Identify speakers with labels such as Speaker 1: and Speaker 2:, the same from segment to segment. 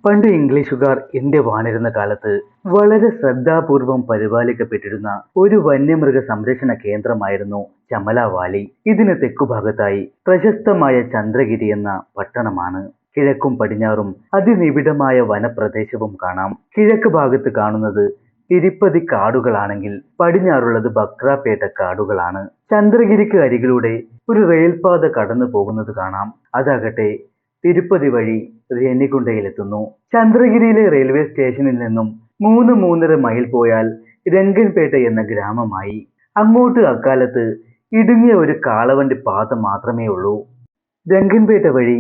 Speaker 1: പണ്ട് ഇംഗ്ലീഷുകാർ ഇന്ത്യ വാണിരുന്ന കാലത്ത് വളരെ ശ്രദ്ധാപൂർവം പരിപാലിക്കപ്പെട്ടിരുന്ന ഒരു വന്യമൃഗ സംരക്ഷണ കേന്ദ്രമായിരുന്നു ചമല വാലി. ഇതിന് തെക്കുഭാഗത്തായി പ്രശസ്തമായ ചന്ദ്രഗിരി എന്ന പട്ടണമാണ്. കിഴക്കും പടിഞ്ഞാറും അതിനിബിഡമായ വനപ്രദേശവും കാണാം. കിഴക്ക് ഭാഗത്ത് കാണുന്നത് തിരുപ്പതി കാടുകളാണെങ്കിൽ പടിഞ്ഞാറുള്ളത് ബക്രാപേട്ട കാടുകളാണ്. ചന്ദ്രഗിരിക്ക് അരികിലൂടെ ഒരു റെയിൽപാത കടന്നു പോകുന്നത് കാണാം. അതാകട്ടെ തിരുപ്പതി വഴി രേണിഗുണ്ടയിലെത്തുന്നു. ചന്ദ്രഗിരിയിലെ റെയിൽവേ സ്റ്റേഷനിൽ നിന്നും 3-3.5 മൈൽ പോയാൽ രംഗൻപേട്ട എന്ന ഗ്രാമമായി. അങ്ങോട്ട് അക്കാലത്ത് ഇടുങ്ങിയ ഒരു കാളവണ്ടി പാത മാത്രമേ ഉള്ളൂ. രംഗൻപേട്ട വഴി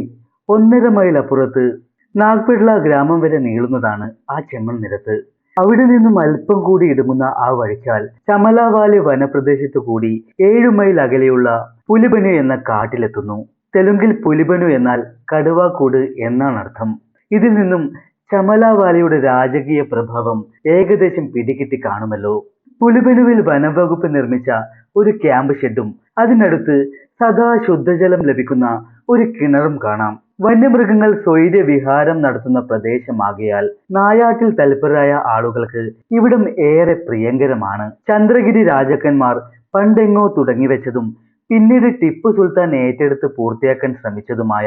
Speaker 1: 1.5 മൈൽ അപ്പുറത്ത് നാഗ്പിള്ള ഗ്രാമം വരെ നീളുന്നതാണ് ആ ചെമ്മൺ നിരത്ത്. അവിടെ നിന്നും അല്പം കൂടി ഇടുങ്ങുന്ന ആ വഴിച്ചാൽ ചമലാവാലി വനപ്രദേശത്തു കൂടി 7 മൈൽ അകലെയുള്ള പുലിബനു എന്ന കാട്ടിലെത്തുന്നു. തെലുങ്കിൽ പുലിബനു എന്നാൽ കടുവാക്കൂട് എന്നാണ് അർത്ഥം. ഇതിൽ നിന്നും ചമലാവാലിയുടെ രാജകീയ പ്രഭാവം ഏകദേശം പിടികിട്ടി കാണുമല്ലോ. പുലിബനുവിൽ വനംവകുപ്പ് നിർമ്മിച്ച ഒരു ക്യാമ്പ് ഷെഡും അതിനടുത്ത് സദാ ശുദ്ധജലം ലഭിക്കുന്ന ഒരു കിണറും കാണാം. വന്യമൃഗങ്ങൾ സ്വൈര്യവിഹാരം നടത്തുന്ന പ്രദേശമാകയാൽ നായാട്ടിൽ തൽപരരായ ആളുകൾക്ക് ഇവിടം ഏറെ പ്രിയങ്കരമാണ്. ചന്ദ്രഗിരി രാജാക്കന്മാർ പണ്ടെങ്ങോ തുടങ്ങിവെച്ചതും പിന്നീട് ടിപ്പു സുൽത്താൻ ഏറ്റെടുത്ത് പൂർത്തിയാക്കാൻ ശ്രമിച്ചതുമായ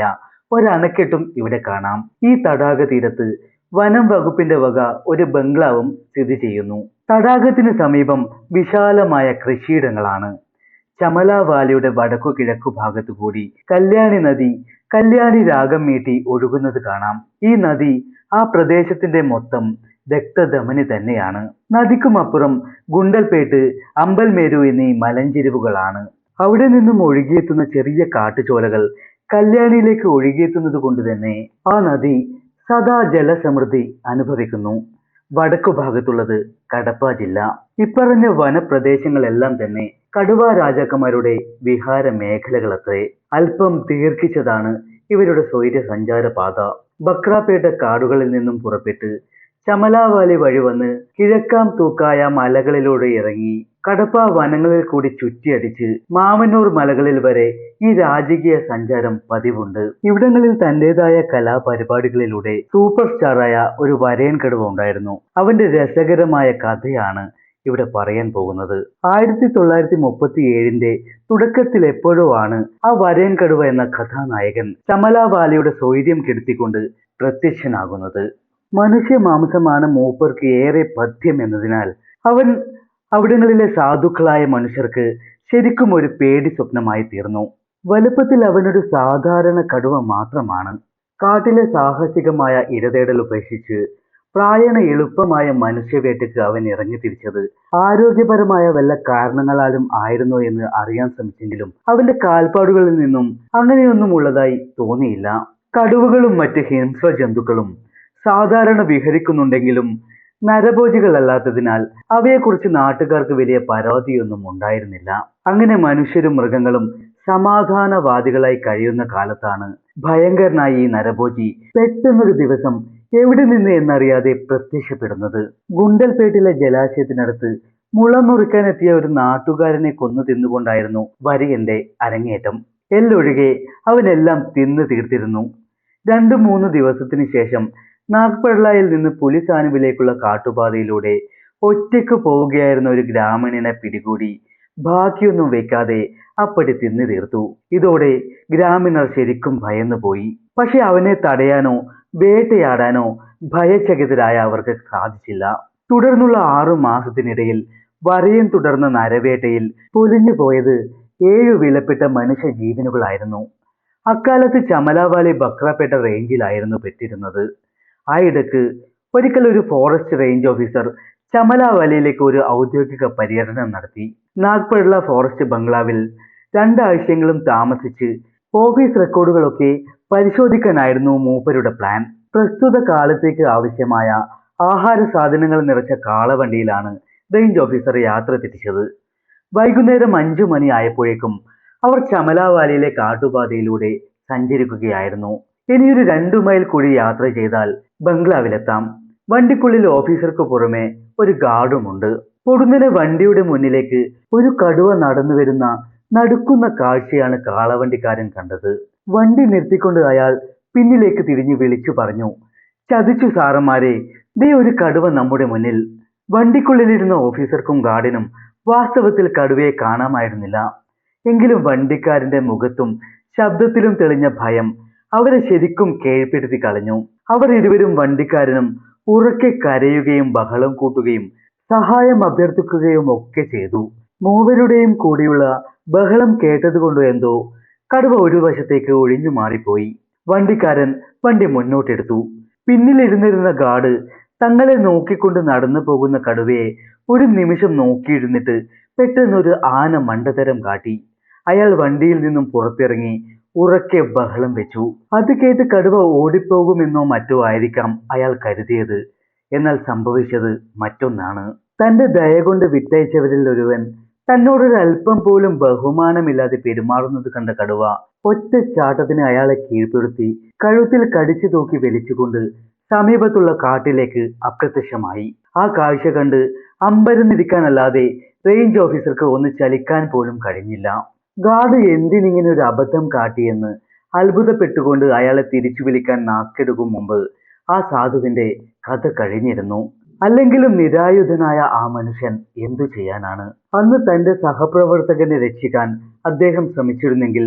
Speaker 1: ഒരണക്കെട്ടും ഇവിടെ കാണാം. ഈ തടാക തീരത്ത് വനം വകുപ്പിന്റെ വക ഒരു ബംഗ്ലാവും സ്ഥിതി ചെയ്യുന്നു. തടാകത്തിന് സമീപം വിശാലമായ കൃഷിയിടങ്ങളാണ്. ചമല വാലിയുടെ വടക്കു കിഴക്കു ഭാഗത്തു കൂടി കല്യാണി നദി കല്യാണി രാഗം മീട്ടി ഒഴുകുന്നത് കാണാം. ഈ നദി ആ പ്രദേശത്തിന്റെ മൊത്തം രക്തധമനി തന്നെയാണ്. നദിക്കുമപ്പുറം ഗുണ്ടൽപേട്ട്, അമ്പൽമേരു എന്നീ മലഞ്ചെരിവുകളാണ്. അവിടെ നിന്നും ഒഴുകിയെത്തുന്ന ചെറിയ കാട്ടുചോലകൾ കല്യാണിയിലേക്ക് ഒഴുകിയെത്തുന്നത് കൊണ്ട് തന്നെ ആ നദി സദാ ജലസമൃദ്ധി അനുഭവിക്കുന്നു. വടക്കു ഭാഗത്തുള്ളത് കടപ്പ ജില്ല. ഇപ്പറഞ്ഞ വനപ്രദേശങ്ങളെല്ലാം തന്നെ കടുവ രാജാക്കന്മാരുടെ വിഹാര മേഖലകളത്രേ. അല്പം ദീർഘിച്ചതാണ് ഇവരുടെ സ്വൈര്യ സഞ്ചാര പാത. ബക്രാപേട്ട കാടുകളിൽ നിന്നും പുറപ്പെട്ട് ചമലാവാലി വഴി വന്ന് കിഴക്കാം തൂക്കായ മലകളിലൂടെ ഇറങ്ങി കടപ്പ വനങ്ങളിൽ കൂടി ചുറ്റിയടിച്ച് മാമന്നൂർ മലകളിൽ വരെ ഈ രാജകീയ സഞ്ചാരം പതിവുണ്ട്. ഇവിടങ്ങളിൽ തന്റേതായ കലാപരിപാടികളിലൂടെ സൂപ്പർ സ്റ്റാറായ ഒരു വരയൻ കടുവ ഉണ്ടായിരുന്നു. അവന്റെ രസകരമായ കഥയാണ് ഇവിടെ പറയാൻ പോകുന്നത്. 1937 തുടക്കത്തിൽ എപ്പോഴോ ആണ് ആ വരയൻ കടുവ എന്ന കഥാനായകൻ ചമലാവാലിയുടെ സ്വൈര്യം കെടുത്തിക്കൊണ്ട് പ്രത്യക്ഷനാകുന്നത്. മനുഷ്യ മാംസമാണ് മൂപ്പർക്ക് ഏറെ പഥ്യം എന്നതിനാൽ അവൻ അവിടങ്ങളിലെ സാധുക്കളായ മനുഷ്യർക്ക് ശരിക്കും ഒരു പേടി സ്വപ്നമായി തീർന്നു. വലുപ്പത്തിൽ അവനൊരു സാധാരണ കടുവ മാത്രമാണ്. കാട്ടിലെ സാഹസികമായ ഇരതേടൽ ഉപേക്ഷിച്ച് പ്രായണ എളുപ്പമായ മനുഷ്യവേട്ടയ്ക്ക് അവൻ ഇറങ്ങി തിരിച്ചത് ആരോഗ്യപരമായ വല്ല കാരണങ്ങളാലും ആയിരുന്നോ എന്ന് അറിയാൻ ശ്രമിച്ചെങ്കിലും അവന്റെ കാൽപ്പാടുകളിൽ നിന്നും അങ്ങനെയൊന്നും ഉള്ളതായി തോന്നിയില്ല. കടുവകളും മറ്റ് ഹിംസ്ര ജന്തുക്കളും സാധാരണ വിഹരിക്കുന്നുണ്ടെങ്കിലും നരഭോജികളല്ലാത്തതിനാൽ അവയെക്കുറിച്ച് നാട്ടുകാർക്ക് വലിയ പരാതിയൊന്നും ഉണ്ടായിരുന്നില്ല. അങ്ങനെ മനുഷ്യരും മൃഗങ്ങളും സമാധാനവാദികളായി കഴിയുന്ന കാലത്താണ് ഭയങ്കരനായി ഈ നരഭോജി പെട്ടെന്നൊരു ദിവസം എവിടെ നിന്ന് എന്നറിയാതെ പ്രത്യക്ഷപ്പെടുന്നത്. ഗുണ്ടൽപേട്ടിലെ ജലാശയത്തിനടുത്ത് മുള മുറിക്കാനെത്തിയ ഒരു നാട്ടുകാരനെ കൊന്നു തിന്നുകൊണ്ടായിരുന്നു വരിയന്റെ അരങ്ങേറ്റം. എല്ലൊഴികെ അവനെല്ലാം തിന്നു തീർത്തിരുന്നു. 2-3 ദിവസത്തിന് ശേഷം നാഗ്പിള്ളയിൽ നിന്ന് പുലിസാനുവിലേക്കുള്ള കാട്ടുപാതയിലൂടെ ഒറ്റയ്ക്ക് പോവുകയായിരുന്ന ഒരു ഗ്രാമീണനെ പിടികൂടി ബാക്കിയൊന്നും വെക്കാതെ അപ്പടി തിന്നു തീർത്തു. ഇതോടെ ഗ്രാമീണർ ശരിക്കും ഭയന്നു പോയി. പക്ഷെ അവനെ തടയാനോ വേട്ടയാടാനോ ഭയചകിതരായ അവർക്ക് സാധിച്ചില്ല. തുടർന്നുള്ള 6 മാസത്തിനിടയിൽ വരയൻ തുടർന്ന നരവേട്ടയിൽ പൊലിഞ്ഞു പോയത് 7 വിലപ്പെട്ട മനുഷ്യ ജീവനുകളായിരുന്നു. അക്കാലത്ത് ചമലാവാലി ബക്രാപേട്ട റേഞ്ചിലായിരുന്നു പെട്ടിരുന്നത്. ആയിടക്ക് ഒരിക്കൽ ഒരു ഫോറസ്റ്റ് റേഞ്ച് ഓഫീസർ ചമലാവാലിയിലേക്ക് ഒരു ഔദ്യോഗിക പര്യടനം നടത്തി. നാഗ്പിള്ള ഫോറസ്റ്റ് ബംഗ്ലാവിൽ 2 ആഴ്ചയെങ്കിലും താമസിച്ച് ഓഫീസ് റെക്കോർഡുകളൊക്കെ പരിശോധിക്കാനായിരുന്നു മൂപ്പരുടെ പ്ലാൻ. പ്രസ്തുത കാലത്തേക്ക് ആവശ്യമായ ആഹാര സാധനങ്ങൾ നിറച്ച കാളവണ്ടിയിലാണ് റേഞ്ച് ഓഫീസർ യാത്ര തിരിച്ചത്. വൈകുന്നേരം 5 മണി ആയപ്പോഴേക്കും അവർ ചമലാവാലിയിലെ കാട്ടുപാതയിലൂടെ സഞ്ചരിക്കുകയായിരുന്നു. ഇനിയൊരു 2 മൈൽ കൂടി യാത്ര ചെയ്താൽ ബംഗ്ലാവിലെത്താം. വണ്ടിക്കുള്ളിൽ ഓഫീസർക്ക് പുറമെ ഒരു ഗാർഡുമുണ്ട്. പൊടുന്നനെ വണ്ടിയുടെ മുന്നിലേക്ക് ഒരു കടുവ നടന്നു വരുന്ന നടുക്കുന്ന കാഴ്ചയാണ് കാളവണ്ടിക്കാരൻ കണ്ടത്. വണ്ടി നിർത്തിക്കൊണ്ട് അയാൾ പിന്നിലേക്ക് തിരിഞ്ഞു വിളിച്ചു പറഞ്ഞു, ചതിച്ചു സാറന്മാരെ, ദേ ഒരു കടുവ നമ്മുടെ മുന്നിൽ. വണ്ടിക്കുള്ളിലിരുന്ന ഓഫീസർക്കും ഗാർഡിനും വാസ്തവത്തിൽ കടുവയെ കാണാമായിരുന്നില്ല. എങ്കിലും വണ്ടിക്കാരന്റെ മുഖത്തും ശബ്ദത്തിലും തെളിഞ്ഞ ഭയം അവരെ ശരിക്കും കീഴ്പ്പെടുത്തി കളഞ്ഞു. അവർ ഇരുവരും വണ്ടിക്കാരനും ഉറക്കെ കരയുകയും ബഹളം കൂട്ടുകയും സഹായം അഭ്യർത്ഥിക്കുകയും ഒക്കെ ചെയ്തു. മൂവരുടെയും കൂടിയുള്ള ബഹളം കേട്ടതുകൊണ്ടോ എന്തോ കടുവ ഒരു വശത്തേക്ക് ഒഴിഞ്ഞു മാറിപ്പോയി. വണ്ടിക്കാരൻ വണ്ടി മുന്നോട്ടെടുത്തു. പിന്നിലിരുന്നിരുന്ന ഗാർഡ് തങ്ങളെ നോക്കിക്കൊണ്ട് നടന്നു പോകുന്ന കടുവയെ ഒരു നിമിഷം നോക്കിയിരുന്നിട്ട് പെട്ടെന്നൊരു ആന മണ്ടതരം കാട്ടി. അയാൾ വണ്ടിയിൽ നിന്നും പുറത്തിറങ്ങി ഉറക്കെ ബഹളം വെച്ചു. അത് കേട്ട് കടുവ ഓടിപ്പോകുമെന്നോ മറ്റോ ആയിരിക്കാം അയാൾ കരുതിയത്. എന്നാൽ സംഭവിച്ചത് മറ്റൊന്നാണ്. തന്റെ ദയ കൊണ്ട് വിട്ടയച്ചവരിൽ ഒരുവൻ തന്നോടൊരൽപ്പം പോലും ബഹുമാനമില്ലാതെ പെരുമാറുന്നത് കണ്ട കടുവ ഒറ്റ ചാട്ടത്തിന് അയാളെ കീഴ്പ്പെടുത്തി കഴുത്തിൽ കടിച്ചു തൂക്കി വലിച്ചുകൊണ്ട് സമീപത്തുള്ള കാട്ടിലേക്ക് അപ്രത്യക്ഷമായി. ആ കാഴ്ച കണ്ട് അമ്പരന്നിരിക്കാനല്ലാതെ റേഞ്ച് ഓഫീസർക്ക് ഒന്ന് ചലിക്കാൻ പോലും കഴിഞ്ഞില്ല. ഗാർഡ് എന്തിനിങ്ങനെ ഒരു അബദ്ധം കാട്ടിയെന്ന് അത്ഭുതപ്പെട്ടുകൊണ്ട് അയാളെ തിരിച്ചു വിളിക്കാൻ നാക്കെടുക്കും മുമ്പ് ആ സാധുവിന്റെ കഥ കഴിഞ്ഞിരുന്നു. അല്ലെങ്കിലും നിരായുധനായ ആ മനുഷ്യൻ എന്തു ചെയ്യാനാണ്? അന്ന് തന്റെ സഹപ്രവർത്തകനെ രക്ഷിക്കാൻ അദ്ദേഹം ശ്രമിച്ചിരുന്നെങ്കിൽ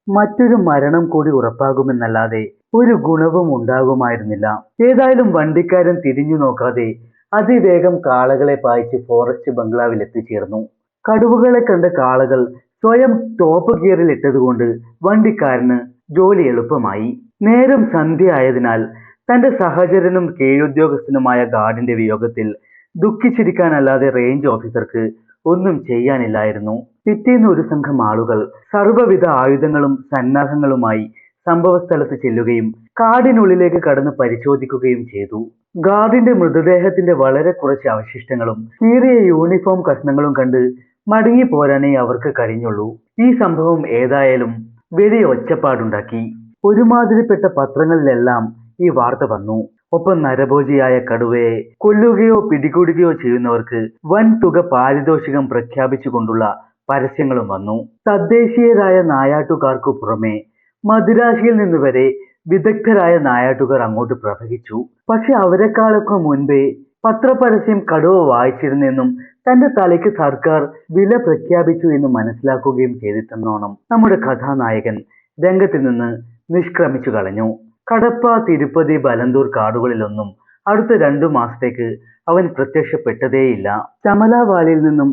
Speaker 1: മറ്റൊരു മരണം കൂടി ഉറപ്പാകുമെന്നല്ലാതെ ഒരു ഗുണവും ഉണ്ടാകുമായിരുന്നില്ല. ഏതായാലും വണ്ടിക്കാരൻ തിരിഞ്ഞു നോക്കാതെ അതിവേഗം കാളകളെ പായിച്ച് ഫോറസ്റ്റ് ബംഗ്ലാവിൽ എത്തിച്ചേർന്നു. കടുവകളെ കണ്ട കാളകൾ സ്വയം ടോപ്പ് ഗിയറിൽ ഇട്ടതുകൊണ്ട് വണ്ടിക്കാരന് ജോലി എളുപ്പമായി. നേരം സന്ധ്യ ആയതിനാൽ തന്റെ സഹചരനും കീഴുദ്യോഗസ്ഥനുമായ ഗാർഡിന്റെ വിയോഗത്തിൽ ദുഃഖിച്ചിരിക്കാനല്ലാതെ റേഞ്ച് ഓഫീസർക്ക് ഒന്നും ചെയ്യാനില്ലായിരുന്നു. പിറ്റേന്ന് ഒരു സംഘം ആളുകൾ സർവ്വവിധ ആയുധങ്ങളും സന്നാഹങ്ങളുമായി സംഭവ സ്ഥലത്ത് ചെല്ലുകയും കാടിനുള്ളിലേക്ക് കടന്ന് പരിശോധിക്കുകയും ചെയ്തു. ഗാർഡിന്റെ മൃതദേഹത്തിന്റെ വളരെ കുറച്ച് അവശിഷ്ടങ്ങളും കീറിയ യൂണിഫോം കഷ്ണങ്ങളും കണ്ട് മടങ്ങി പോരാനേ അവർക്ക് കഴിഞ്ഞുള്ളൂ. ഈ സംഭവം ഏതായാലും വലിയ ഒച്ചപ്പാടുണ്ടാക്കി. ഒരുമാതിരിപ്പെട്ട പത്രങ്ങളിലെല്ലാം ഈ വാർത്ത വന്നു. ഒപ്പം നരഭോജിയായ കടുവയെ കൊല്ലുകയോ പിടികൂടുകയോ ചെയ്യുന്നവർക്ക് വൻ തുക പാരിതോഷികം പ്രഖ്യാപിച്ചുകൊണ്ടുള്ള പരസ്യങ്ങളും വന്നു. തദ്ദേശീയരായ നായാട്ടുകാർക്കു പുറമെ മദിരാശിയിൽ നിന്ന് വരെ വിദഗ്ധരായ നായാട്ടുകാർ അങ്ങോട്ട് പ്രവഹിച്ചു. പക്ഷെ അവരെക്കാളൊക്കെ മുൻപേ പത്രപരസ്യം കടുവ വായിച്ചിരുന്നെന്നും തന്റെ തലയ്ക്ക് സർക്കാർ വില പ്രഖ്യാപിച്ചു എന്ന് മനസ്സിലാക്കുകയും ചെയ്തിട്ടെന്നോണം നമ്മുടെ കഥാനായകൻ രംഗത്ത് നിന്ന് നിഷ്ക്രമിച്ചു കളഞ്ഞു. കടപ്പ, തിരുപ്പതി, ബലന്തൂർ കാടുകളിലൊന്നും അടുത്ത 2 മാസത്തേക്ക് അവൻ പ്രത്യക്ഷപ്പെട്ടതേയില്ല. ചമല വാലിയിൽ നിന്നും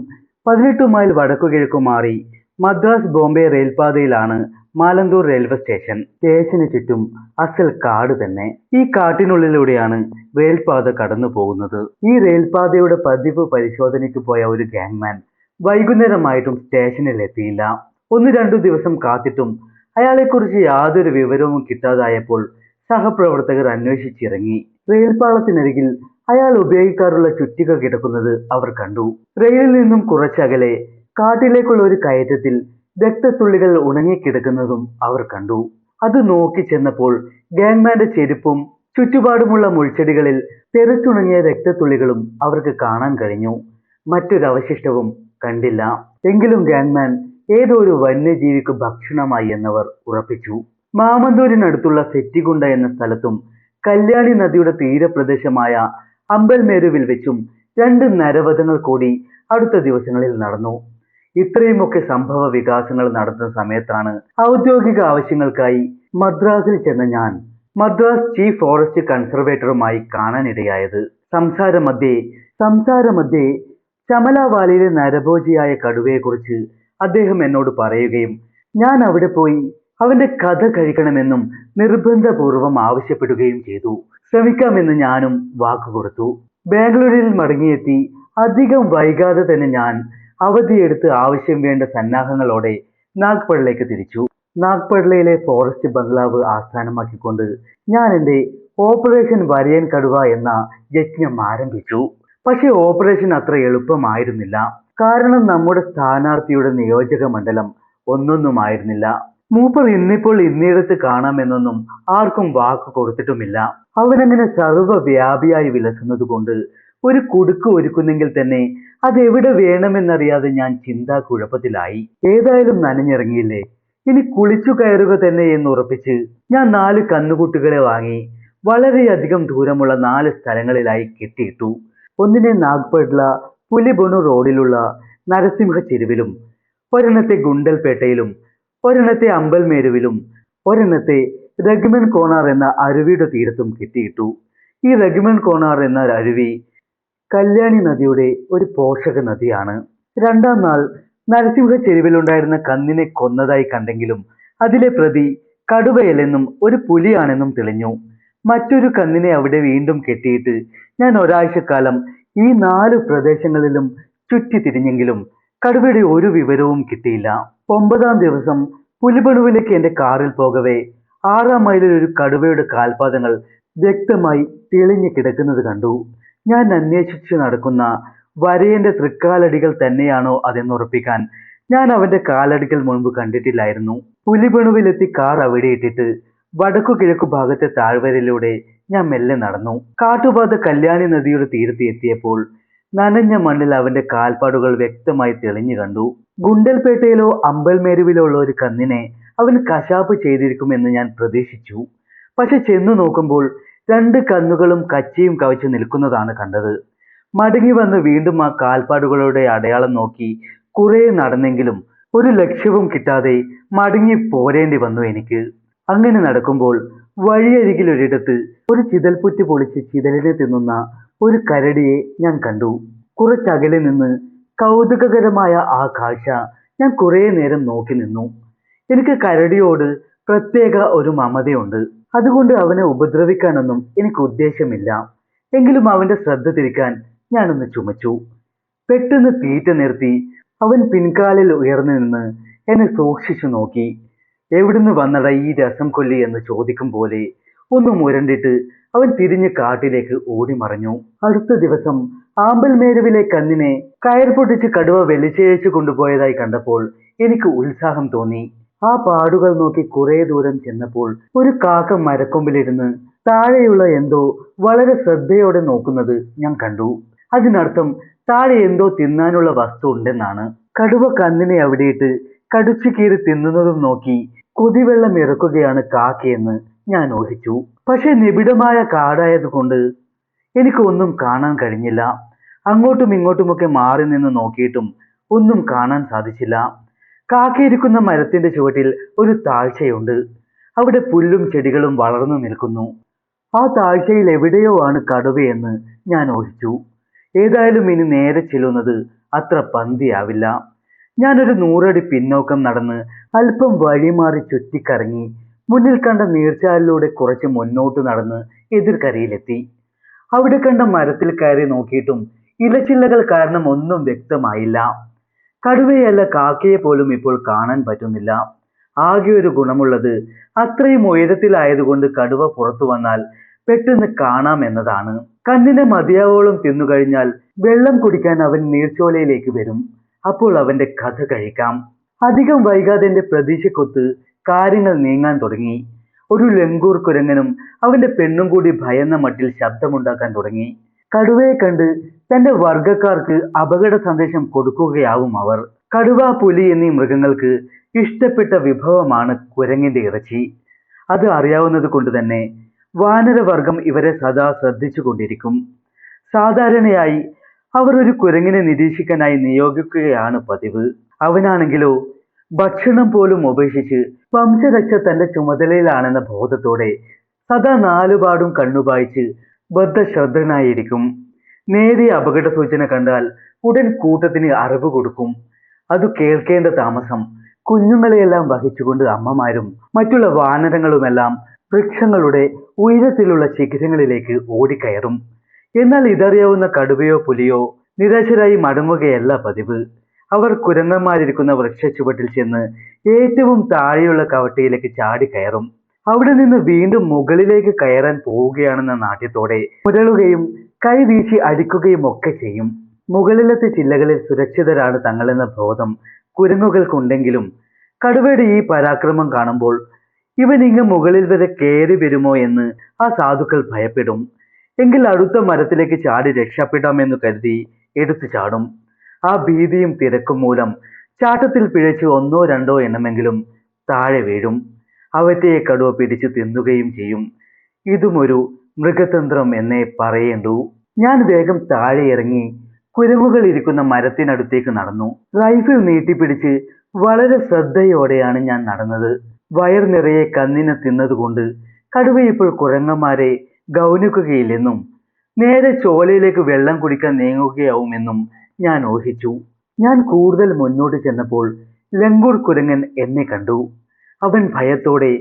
Speaker 1: 18 മൈൽ വടക്കു മാറി മദ്രാസ് ബോംബെ റെയിൽപാതയിലാണ് മാലന്തൂർ റെയിൽവേ സ്റ്റേഷൻ. സ്റ്റേഷന് ചുറ്റും അസൽ കാട് തന്നെ. ഈ കാട്ടിനുള്ളിലൂടെയാണ് റെയിൽപാത കടന്നു പോകുന്നത്. ഈ റെയിൽപാതയുടെ പതിവ് പരിശോധനയ്ക്ക് പോയ ഒരു ഗാങ്മാൻ വൈകുന്നേരമായിട്ടും സ്റ്റേഷനിൽ എത്തിയില്ല. 1-2 ദിവസം കാത്തിട്ടും അയാളെക്കുറിച്ച് യാതൊരു വിവരവും കിട്ടാതായപ്പോൾ സഹപ്രവർത്തകർ അന്വേഷിച്ചിറങ്ങി. റെയിൽപാളത്തിനരികിൽ അയാൾ ഉപയോഗിക്കാറുള്ള ചുറ്റിക കിടക്കുന്നത് അവർ കണ്ടു. റെയിലിൽ നിന്നും കുറച്ചകലെ കാട്ടിലേക്കുള്ള ഒരു കയറ്റത്തിൽ രക്തത്തുള്ളികൾ ഉണങ്ങിക്കിടക്കുന്നതും അവർ കണ്ടു. അത് നോക്കി ചെന്നപ്പോൾ ഗാങ്മാന്റെ ചെരുപ്പും ചുറ്റുപാടുമുള്ള മുൾച്ചെടികളിൽ തെറിച്ചുണങ്ങിയ രക്തത്തുള്ളികളും അവർക്ക് കാണാൻ കഴിഞ്ഞു. മറ്റൊരവശിഷ്ടവും കണ്ടില്ല. എങ്കിലും ഗാങ്മാൻ ഏതോ ഒരു വന്യജീവിക്ക് ഭക്ഷണമായി എന്നവർ ഉറപ്പിച്ചു. മാമന്തൂരിനടുത്തുള്ള സെറ്റിഗുണ്ട എന്ന സ്ഥലത്തും കല്യാണി നദിയുടെ തീരപ്രദേശമായ അമ്പൽമേരുവിൽ വെച്ചും 2 നരവധങ്ങൾ കൂടി അടുത്ത ദിവസങ്ങളിൽ നടന്നു. ഇത്രയുമൊക്കെ സംഭവ വികാസങ്ങൾ നടന്ന സമയത്താണ് ഔദ്യോഗിക ആവശ്യങ്ങൾക്കായി മദ്രാസിൽ ചെന്ന ഞാൻ മദ്രാസ് ചീഫ് ഫോറസ്റ്റ് കൺസർവേറ്ററുമായി കാണാനിടയായത്. സംസാരമധ്യേ ചമല വാലിയിലെ നരഭോജിയായ കടുവയെക്കുറിച്ച് അദ്ദേഹം എന്നോട് പറയുകയും ഞാൻ അവിടെ പോയി അവന്റെ കഥ കഴിക്കണമെന്നും നിർബന്ധപൂർവം ആവശ്യപ്പെടുകയും ചെയ്തു. ശ്രമിക്കാമെന്ന് ഞാനും വാക്കുകൊടുത്തു. ബാംഗ്ലൂരിൽ മടങ്ങിയെത്തി അധികം വൈകാതെ തന്നെ ഞാൻ അവധിയെടുത്ത് ആവശ്യം വേണ്ട സന്നാഹങ്ങളോടെ നാഗ്പൂരിലേക്ക് തിരിച്ചു. നാഗ്പൂരിലെ ഫോറസ്റ്റ് ബംഗ്ലാവ് ആസ്ഥാനമാക്കിക്കൊണ്ട് ഞാൻ എൻ്റെ ഓപ്പറേഷൻ വരയൻ കടുവ എന്ന യജ്ഞം ആരംഭിച്ചു. പക്ഷെ ഓപ്പറേഷൻ അത്ര എളുപ്പമായിരുന്നില്ല. കാരണം നമ്മുടെ സ്ഥാനാർത്ഥിയുടെ നിയോജക മണ്ഡലം ഒന്നൊന്നുമായിരുന്നില്ല. മൂപ്പർ ഇന്നിപ്പോൾ ഇന്നിടത്ത് കാണാമെന്നൊന്നും ആർക്കും വാക്ക് കൊടുത്തിട്ടുമില്ല. അവനങ്ങനെ സർവ്വവ്യാപിയായി വിലസുന്നത് കൊണ്ട് ഒരു കുടുക്ക് ഒരുക്കുന്നെങ്കിൽ തന്നെ അതെവിടെ വേണമെന്നറിയാതെ ഞാൻ ചിന്താ കുഴപ്പത്തിലായി. ഏതായാലും നനഞ്ഞിറങ്ങിയില്ലേ, ഇനി കുളിച്ചു കയറുക തന്നെ എന്ന് ഉറപ്പിച്ച് ഞാൻ 4 കന്നുകുട്ടികളെ വാങ്ങി വളരെയധികം ദൂരമുള്ള 4 സ്ഥലങ്ങളിലായി കെട്ടിയിട്ടു. ഒന്നിനെ നാഗ്പട്ല പുലിബണു റോഡിലുള്ള നരസിംഹ ചെരുവിലും, ഒരെണ്ണത്തെ ഗുണ്ടൽപേട്ടയിലും, ഒരെണ്ണത്തെ അമ്പൽമേരുവിലും, ഒരെണ്ണത്തെ രഗ്മൻ കോണാർ എന്ന അരുവിയുടെ തീരത്തും കെട്ടിയിട്ടു. ഈ രഗ്മൻ കോണാർ എന്ന അരുവി കല്യാണി നദിയുടെ ഒരു പോഷക നദിയാണ്. രണ്ടാം നാൾ നരസിംഹ ചെരുവിലുണ്ടായിരുന്ന കന്നിനെ കൊന്നതായി കണ്ടെങ്കിലും അതിലെ പ്രതി കടുവയല്ലെന്നും ഒരു പുലിയാണെന്നും തെളിഞ്ഞു. മറ്റൊരു കന്നിനെ അവിടെ വീണ്ടും കെട്ടിയിട്ട് ഞാൻ ഒരാഴ്ചക്കാലം ഈ 4 പ്രദേശങ്ങളിലും ചുറ്റിത്തിരിഞ്ഞെങ്കിലും കടുവയുടെ ഒരു വിവരവും കിട്ടിയില്ല. 9-ാം ദിവസം പുലിബണുവിലേക്ക് എന്റെ കാറിൽ പോകവേ 6-ാം മൈലിൽ ഒരു കടുവയുടെ കാൽപാദങ്ങൾ വ്യക്തമായി തെളിഞ്ഞു കിടക്കുന്നത് കണ്ടു. ഞാൻ അന്വേഷിച്ചു നടക്കുന്ന വരയന്റെ തൃക്കാലടികൾ തന്നെയാണോ അതെന്നുറപ്പിക്കാൻ ഞാൻ അവന്റെ കാലടികൾ മുൻപ് കണ്ടിട്ടില്ലായിരുന്നു. പുലിബണുവിലെത്തി കാർ അവിടെ ഇട്ടിട്ട് വടക്കു കിഴക്കു ഭാഗത്തെ താഴ്വരയിലൂടെ ഞാൻ മെല്ലെ നടന്നു. കാട്ടുപാത കല്യാണി നദിയുടെ തീരത്ത് എത്തിയപ്പോൾ നനഞ്ഞ മണ്ണിൽ അവന്റെ കാൽപ്പാടുകൾ വ്യക്തമായി തെളിഞ്ഞു കണ്ടു. ഗുണ്ടൽപേട്ടയിലോ അമ്പൽമേരുവിലോ ഉള്ള ഒരു കന്നിനെ അവൻ കശാപ്പ് ചെയ്തിരിക്കുമെന്ന് ഞാൻ പ്രതീക്ഷിച്ചു. പക്ഷെ ചെന്നു നോക്കുമ്പോൾ 2 കന്നുകളും കച്ചിയും കവച്ചു നിൽക്കുന്നതാണ് കണ്ടത്. മടങ്ങി വന്ന് വീണ്ടും ആ കാൽപ്പാടുകളുടെ അടയാളം നോക്കി കുറെ നടന്നെങ്കിലും ഒരു ലക്ഷ്യവും കിട്ടാതെ മടങ്ങി പോരേണ്ടി വന്നു എനിക്ക്. അങ്ങനെ നടക്കുമ്പോൾ വഴിയരികിൽ ഒരിടത്ത് ഒരു ചിതൽപുറ്റ് പൊളിച്ച് ചിതലിനെ തിന്നുന്ന ഒരു കരടിയെ ഞാൻ കണ്ടു. കുറച്ചകലെ നിന്ന് കൗതുകകരമായ ആ കാഴ്ച ഞാൻ കുറെ നേരം നോക്കി നിന്നു. എനിക്ക് കരടിയോട് പ്രത്യേക ഒരു മമതയുണ്ട്. അതുകൊണ്ട് അവനെ ഉപദ്രവിക്കാനൊന്നും എനിക്ക് ഉദ്ദേശമില്ല. എങ്കിലും അവന്റെ ശ്രദ്ധ തിരിക്കാൻ ഞാനൊന്ന് ചുമച്ചു. പെട്ടെന്ന് തീറ്റ നിർത്തി അവൻ പിൻകാലിൽ ഉയർന്നു നിന്ന് എന്നെ സൂക്ഷിച്ചു നോക്കി. എവിടുന്ന് വന്നട ഈ രസം കൊല്ലി എന്ന് ചോദിക്കും പോലെ ഒന്ന് മുരണ്ടിട്ട് അവൻ തിരിഞ്ഞ് കാട്ടിലേക്ക് ഓടിമറഞ്ഞു. അടുത്ത ദിവസം ആമ്പൽമേരുവിലെ കന്നിനെ കയർ പൊട്ടിച്ച് കടുവ വലിച്ചേച്ചു കൊണ്ടുപോയതായി കണ്ടപ്പോൾ എനിക്ക് ഉത്സാഹം തോന്നി. ആ പാടുകൾ നോക്കി കുറെ ദൂരം ചെന്നപ്പോൾ ഒരു കാക്ക മരക്കൊമ്പിലിരുന്ന് താഴെയുള്ള എന്തോ വളരെ ശ്രദ്ധയോടെ നോക്കുന്നത് ഞാൻ കണ്ടു. അതിനർത്ഥം താഴെ എന്തോ തിന്നാനുള്ള വസ്തു ഉണ്ടെന്നാണ്. കടുവ കന്നിനെ അവിടെയിട്ട് കടിച്ചു കീറി തിന്നുന്നതും നോക്കി കൊതിവെള്ളം ഇറക്കുകയാണ് കാക്കയെന്ന് ഞാൻ ഊഹിച്ചു. പക്ഷെ നിബിഡമായ കാടായതുകൊണ്ട് എനിക്ക് ഒന്നും കാണാൻ കഴിഞ്ഞില്ല. അങ്ങോട്ടും ഇങ്ങോട്ടുമൊക്കെ മാറി നിന്ന് നോക്കിയിട്ടും ഒന്നും കാണാൻ സാധിച്ചില്ല. കാക്കയിരിക്കുന്ന മരത്തിന്റെ ചുവട്ടിൽ ഒരു താഴ്ചയുണ്ട്. അവിടെ പുല്ലും ചെടികളും വളർന്നു നിൽക്കുന്നു. ആ താഴ്ചയിൽ എവിടെയോ ആണ് കടുവയെന്ന് ഞാൻ ഊഹിച്ചു. ഏതായാലും ഇനി നേരെ ചെല്ലുന്നത് അത്ര പന്തിയാവില്ല. ഞാനൊരു 100 അടി പിന്നോക്കം നടന്ന് അല്പം വഴിമാറി ചുറ്റിക്കറങ്ങി മുന്നിൽ കണ്ട നീർച്ചാലിലൂടെ കുറച്ച് മുന്നോട്ട് നടന്ന് എതിർക്കരയിലെത്തി. അവിടെ കണ്ട മരത്തിൽ കയറി നോക്കിയിട്ടും ഇലച്ചില്ലകൾ കാരണം ഒന്നും വ്യക്തമായില്ല. കടുവയല്ല കാക്കയെ പോലും ഇപ്പോൾ കാണാൻ പറ്റുന്നില്ല. ആകെ ഒരു ഗുണമുള്ളത് അത്രയും ഉയരത്തിലായതുകൊണ്ട് കടുവ പുറത്തു വന്നാൽ പെട്ടെന്ന് കാണാം എന്നതാണ്. കന്നിനെ മതിയാവോളം തിന്നുകഴിഞ്ഞാൽ വെള്ളം കുടിക്കാൻ അവൻ നീർച്ചോലയിലേക്ക് വരും. അപ്പോൾ അവന്റെ കഥ കഴിക്കാം. അധികം വൈകാതെ എന്റെ പ്രതീക്ഷക്കൊത്ത് കാര്യങ്ങൾ നീങ്ങാൻ തുടങ്ങി. ഒരു ലങ്കൂർ കുരങ്ങനും അവന്റെ പെണ്ണും കൂടി ഭയന്ന മട്ടിൽ ശബ്ദമുണ്ടാക്കാൻ തുടങ്ങി. കടുവയെ കണ്ട് തന്റെ വർഗക്കാർക്ക് അപകട സന്ദേശം കൊടുക്കുകയാവും അവർ. കടുവ, പുലി എന്നീ മൃഗങ്ങൾക്ക് ഇഷ്ടപ്പെട്ട വിഭവമാണ് കുരങ്ങിന്റെ ഇറച്ചി. അത് അറിയാവുന്നത് കൊണ്ട് തന്നെ വാനരവർഗം ഇവരെ സദാ ശ്രദ്ധിച്ചു കൊണ്ടിരിക്കും. സാധാരണയായി അവർ ഒരു കുരങ്ങിനെ നിരീക്ഷിക്കാനായി നിയോഗിക്കുകയാണ് പതിവ്. അവനാണെങ്കിലോ ഭക്ഷണം പോലും ഉപേക്ഷിച്ച് വംശരക്ഷ തന്റെ ചുമതലയിലാണെന്ന ബോധത്തോടെ സദാ നാലുപാടും കണ്ണുപായിച്ച് ബദ്ധശ്രദ്ധനായിരിക്കും. നേരിയ അപകട സൂചന കണ്ടാൽ ഉടൻ കൂട്ടത്തിന് അറിവ് കൊടുക്കും. അത് കേൾക്കേണ്ട താമസം കുഞ്ഞുങ്ങളെയെല്ലാം വഹിച്ചുകൊണ്ട് അമ്മമാരും മറ്റുള്ള വാനരങ്ങളുമെല്ലാം വൃക്ഷങ്ങളുടെ ഉയരത്തിലുള്ള ശിഖരങ്ങളിലേക്ക് ഓടിക്കയറും. എന്നാൽ ഇതറിയാവുന്ന കടുവയോ പുലിയോ നിരാശരായി മടങ്ങുകയല്ല പതിവ്. അവർ കുരങ്ങന്മാരിരിക്കുന്ന വൃക്ഷച്ചുവട്ടിൽ ചെന്ന് ഏറ്റവും താഴെയുള്ള കവട്ടയിലേക്ക് ചാടിക്കയറും. അവിടെ നിന്ന് വീണ്ടും മുകളിലേക്ക് കയറാൻ പോവുകയാണെന്ന നാട്യത്തോടെ മുരളുകയും കൈ വീശി അടിക്കുകയും ഒക്കെ ചെയ്യും. മുകളിലത്തെ ചില്ലകളിൽ സുരക്ഷിതരാണ് തങ്ങളെന്ന ബോധം കുരങ്ങുകൾക്കുണ്ടെങ്കിലും കടുവയുടെ ഈ പരാക്രമം കാണുമ്പോൾ ഇവൻ ഇങ്ങ് മുകളിൽ വരെ കയറി വരുമോ എന്ന് ആ സാധുക്കൾ ഭയപ്പെടും. എങ്കിൽ അടുത്ത മരത്തിലേക്ക് ചാടി രക്ഷപ്പെടാമെന്ന് കരുതി എടുത്തു ചാടും. ആ ഭീതിയും തിരക്കും മൂലം ചാട്ടത്തിൽ പിഴച്ച് 1-2 എണ്ണമെങ്കിലും താഴെ വീഴും. അവറ്റയെ കടുവ പിടിച്ചു തിന്നുകയും ചെയ്യും. ഇതുമൊരു മൃഗതന്ത്രം എന്നേ പറയേണ്ടൂ. ഞാൻ വേഗം താഴെ ഇറങ്ങി കുരങ്ങുകൾ ഇരിക്കുന്ന മരത്തിനടുത്തേക്ക് നടന്നു. റൈഫിൾ നീട്ടിപ്പിടിച്ച് വളരെ ശ്രദ്ധയോടെയാണ് ഞാൻ നടന്നത്. വയർ നിറയെ കന്നിനെ തിന്നതുകൊണ്ട് കടുവ ഇപ്പോൾ കുരങ്ങന്മാരെ ഗൗനിക്കുകയില്ലെന്നും നേരെ ചോലയിലേക്ക് വെള്ളം കുടിക്കാൻ നീങ്ങുകയാവുമെന്നും ഞാൻ ഊഹിച്ചു. ഞാൻ കൂടുതൽ മുന്നോട്ട് ചെന്നപ്പോൾ ലങ്കൂർ കുരങ്ങൻ എന്നെ കണ്ടു. അവൻ ഭയത്തോടെ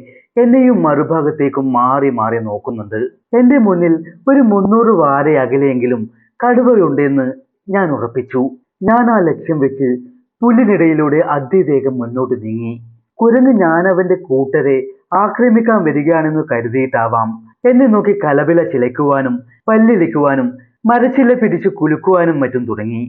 Speaker 1: എന്നെയും മറുഭാഗത്തേക്കും മാറി മാറി നോക്കുന്നുണ്ട്. എന്റെ മുന്നിൽ ഒരു 300 വാര അകലെയെങ്കിലും കടുവയുണ്ടെന്ന് ഞാൻ ഉറപ്പിച്ചു. ഞാൻ ആ ലക്ഷ്യം വെച്ച് പുല്ലിനിടയിലൂടെ അതിവേഗം മുന്നോട്ട് നീങ്ങി. കുരങ്ങ് ഞാൻ അവന്റെ കൂട്ടരെ ആക്രമിക്കാൻ വരികയാണെന്ന് കരുതിയിട്ടാവാം എന്നെ നോക്കി കലപില ചിലയ്ക്കുവാനും പല്ലിളിക്കുവാനും മരച്ചില്ല പിടിച്ചു കുലുക്കുവാനും മറ്റും തുടങ്ങി.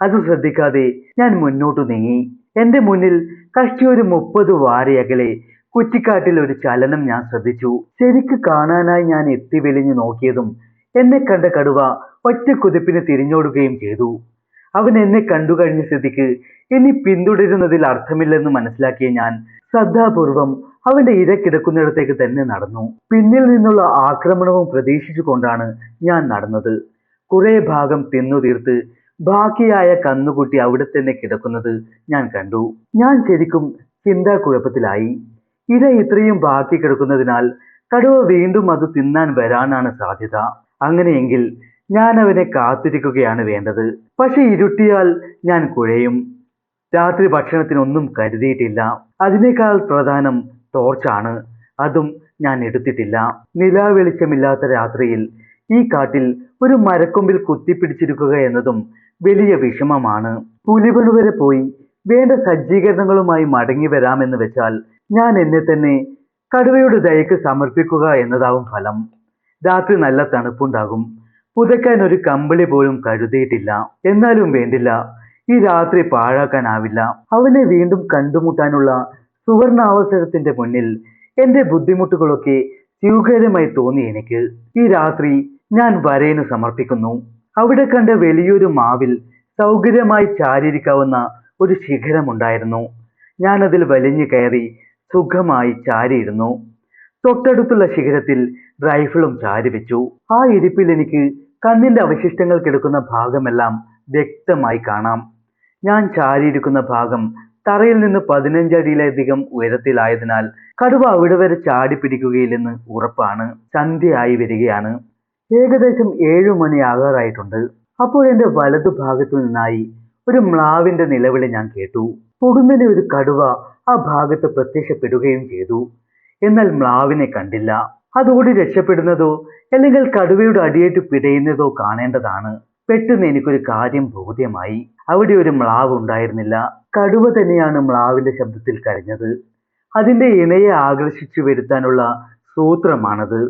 Speaker 1: അത് ശ്രദ്ധിക്കാതെ ഞാൻ മുന്നോട്ടു നീങ്ങി. എന്റെ മുന്നിൽ കഷ്ടി ഒരു 30 വാരയകലെ കുറ്റിക്കാട്ടിൽ ഒരു ചലനം ഞാൻ ശ്രദ്ധിച്ചു. ശരിക്ക് കാണാനായി ഞാൻ എത്തി വെളിഞ്ഞു നോക്കിയതും എന്നെ കണ്ട കടുവ ഒറ്റ കുതിപ്പിന് തിരിഞ്ഞോടുകയും ചെയ്തു. അവൻ എന്നെ കണ്ടു കഴിഞ്ഞ സ്ഥിതിക്ക് ഇനി പിന്തുടരുന്നതിൽ അർത്ഥമില്ലെന്ന് മനസ്സിലാക്കിയ ഞാൻ ശ്രദ്ധാപൂർവം അവന്റെ ഇര കിടക്കുന്നിടത്തേക്ക് തന്നെ നടന്നു. പിന്നിൽ നിന്നുള്ള ആക്രമണവും പ്രതീക്ഷിച്ചുകൊണ്ടാണ് ഞാൻ നടന്നത്. കുറെ ഭാഗം തിന്നു തീർത്ത് ബാക്കിയായ കന്നുകുട്ടി അവിടെ തന്നെ കിടക്കുന്നത് ഞാൻ കണ്ടു. ഞാൻ ശരിക്കും ചിന്താക്കുഴപ്പത്തിലായി. ഇര ഇത്രയും ബാക്കി കിടക്കുന്നതിനാൽ കടുവ വീണ്ടും അത് തിന്നാൻ വരാനാണ് സാധ്യത. അങ്ങനെയെങ്കിൽ ഞാൻ അവനെ കാത്തിരിക്കുകയാണ് വേണ്ടത്. പക്ഷെ ഇരുട്ടിയാൽ ഞാൻ കുഴയും. രാത്രി ഭക്ഷണത്തിനൊന്നും കരുതിയിട്ടില്ല. അതിനേക്കാൾ പ്രധാനം ടോർച്ചാണ്. അതും ഞാൻ എടുത്തിട്ടില്ല. നിലാവെളിച്ചമില്ലാത്ത രാത്രിയിൽ ഈ കാട്ടിൽ ഒരു മരക്കൊമ്പിൽ കുത്തിപ്പിടിച്ചിരിക്കുക എന്നതും വലിയ വിഷമമാണ്. പുലിബണു വരെ പോയി വേണ്ട സജ്ജീകരണങ്ങളുമായി മടങ്ങി വരാമെന്ന് വെച്ചാൽ ഞാൻ എന്നെ തന്നെ കടുവയുടെ ദയക്ക് സമർപ്പിക്കുക എന്നതാവും ഫലം. രാത്രി നല്ല തണുപ്പുണ്ടാകും. പുതയ്ക്കാൻ ഒരു കമ്പിളി പോലും കരുതിയിട്ടില്ല. എന്നാലും വേണ്ടില്ല, ഈ രാത്രി പാഴാക്കാനാവില്ല. അവനെ വീണ്ടും കണ്ടുമുട്ടാനുള്ള സുവർണാവസരത്തിന്റെ മുന്നിൽ എന്റെ ബുദ്ധിമുട്ടുകളൊക്കെ സ്വീകാര്യമായി തോന്നി എനിക്ക്. ഈ രാത്രി ഞാൻ വരേനു സമർപ്പിക്കുന്നു. അവിടെ കണ്ട വലിയൊരു മാവിൽ സൗകര്യമായി ചാരിയിരിക്കാവുന്ന ഒരു ശിഖരമുണ്ടായിരുന്നു. ഞാൻ അതിൽ വലിഞ്ഞു കയറി സുഖമായി ചാരിയിരുന്നു. തൊട്ടടുത്തുള്ള ശിഖരത്തിൽ റൈഫിളും ചാരി വെച്ചു. ആ ഇരിപ്പിൽ എനിക്ക് കണ്ണിന്റെ അവശിഷ്ടങ്ങൾ കിടക്കുന്ന ഭാഗമെല്ലാം വ്യക്തമായി കാണാം. ഞാൻ ചാരിയിരിക്കുന്ന ഭാഗം തറയിൽ നിന്ന് 15 അടിയിലധികം ഉയരത്തിലായതിനാൽ കടുവ അവിടെ വരെ ചാടി പിടിക്കുകയില്ലെന്ന് ഉറപ്പാണ്. സന്ധ്യയായി വരികയാണ്. ഏകദേശം 7 മണി ആകാറായിട്ടുണ്ട്. അപ്പോൾ എന്റെ വലതു ഭാഗത്തു നിന്നായി ഒരു മ്ലാവിന്റെ നിലവിളി ഞാൻ കേട്ടു. പൊടുന്നനെ ഒരു കടുവ ആ ഭാഗത്ത് പ്രത്യക്ഷപ്പെടുകയും ചെയ്തു. എന്നാൽ മ്ലാവിനെ കണ്ടില്ല. അതോടി രക്ഷപ്പെടുന്നതോ അല്ലെങ്കിൽ കടുവയുടെ അടിയേറ്റ് പിടയുന്നതോ കാണേണ്ടതാണ്. പെട്ടെന്ന് എനിക്കൊരു കാര്യം ബോധ്യമായി. അവിടെ ഒരു മ്ലാവ് ഉണ്ടായിരുന്നില്ല. കടുവ തന്നെയാണ് മ്ലാവിന്റെ ശബ്ദത്തിൽ കരഞ്ഞത്. അതിന്റെ ഇണയെ ആകർഷിച്ചു വരുത്താനുള്ള സൂത്രമാണത്.